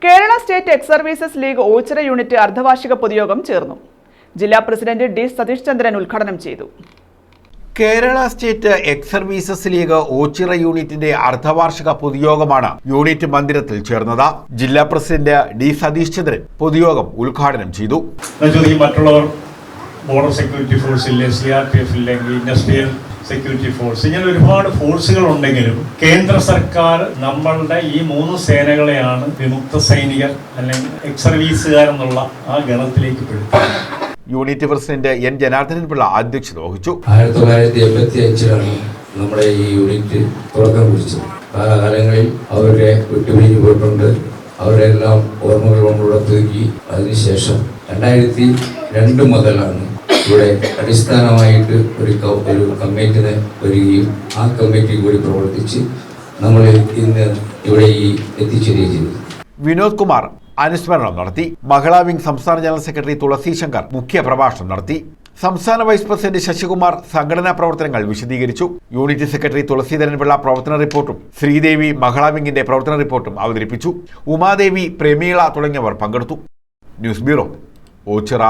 Kerala state ex services league Ochira unit അർദ്ധവാർഷിക പൊതുയോഗം ചേർന്നു. ജില്ലാ പ്രസിഡന്റ് ഡി സതീഷ് ചന്ദ്രൻ ഉദ്ഘാടനം ചെയ്തു. Kerala state ex services league Ochira യൂണിറ്റിന്റെ അർദ്ധവാർഷിക പൊതുയോഗമാണ് യൂണിറ്റ് മന്ദിരത്തിൽ ചേർന്നത്. ജില്ലാ പ്രസിഡന്റ് ഡി സതീഷ് ചന്ദ്രൻ പൊതുയോഗം ഉദ്ഘാടനം ചെയ്തു. മറ്റുള്ളവർ ബോർഡർ സെക്യൂരിറ്റി ഫോഴ്സിലെ CRPF ഇല്ലെങ്കിൽ ഇൻഡസ്ട്രിയൽ സെക്യൂരിറ്റി ഫോഴ്സ്, ഇങ്ങനെ ഒരുപാട് ഫോഴ്സുകൾ ഉണ്ടെങ്കിലും കേന്ദ്ര സർക്കാർ നമ്മളുടെ ഈ 3 സേനകളെയാണ് വിമുക്ത സൈനികർ അല്ലെങ്കിൽ എക്സ് സർവീസുകാർ എന്നുള്ള ആ ഗണത്തിലേക്ക് പെടുത്തുന്നത്. Unit president N Janardhanan Pillai അധ്യക്ഷത വഹിച്ചു. 1985 നമ്മുടെ ഈ യൂണിറ്റ് തുടക്കം കുറിച്ചത്. കാലകാലങ്ങളിൽ അവരെ വിട്ടുപിരിഞ്ഞു പോയിട്ടുണ്ട്. അവരെല്ലാം ഓർമ്മകൾ കൊണ്ടുള്ളത്തേക്ക് അതിനുശേഷം 2002 മുതലാണ് ഇവിടെ അടിസ്ഥാനമായിട്ട് ഒരു കമ്മിറ്റിനെ വരികയും ആ കമ്മിറ്റി കൂടി പ്രവർത്തിച്ച് നമ്മൾ ഇന്ന് ഇവിടെ ഈ എത്തിച്ചേരുകയും ചെയ്തു. വിനോദ് കുമാർ അനുസ്മരണം നടത്തി. മഹിളാ വിംഗ് സംസ്ഥാന ജനറൽ സെക്രട്ടറി തുളസി ശങ്കർ മുഖ്യ പ്രഭാഷണം നടത്തി. സംസ്ഥാന വൈസ് പ്രസിഡന്റ് ശശികുമാർ സംഘടനാ പ്രവർത്തനങ്ങൾ വിശദീകരിച്ചു. യൂണിറ്റ് സെക്രട്ടറി തുളസീധരൻ പിള്ള പ്രവർത്തന റിപ്പോർട്ടും ശ്രീദേവി മഹിളാ വിംഗിന്റെ പ്രവർത്തന റിപ്പോർട്ടും അവതരിപ്പിച്ചു. ഉമാദേവി, പ്രമീള തുടങ്ങിയവർ പങ്കെടുത്തു. News bureau, Ochira.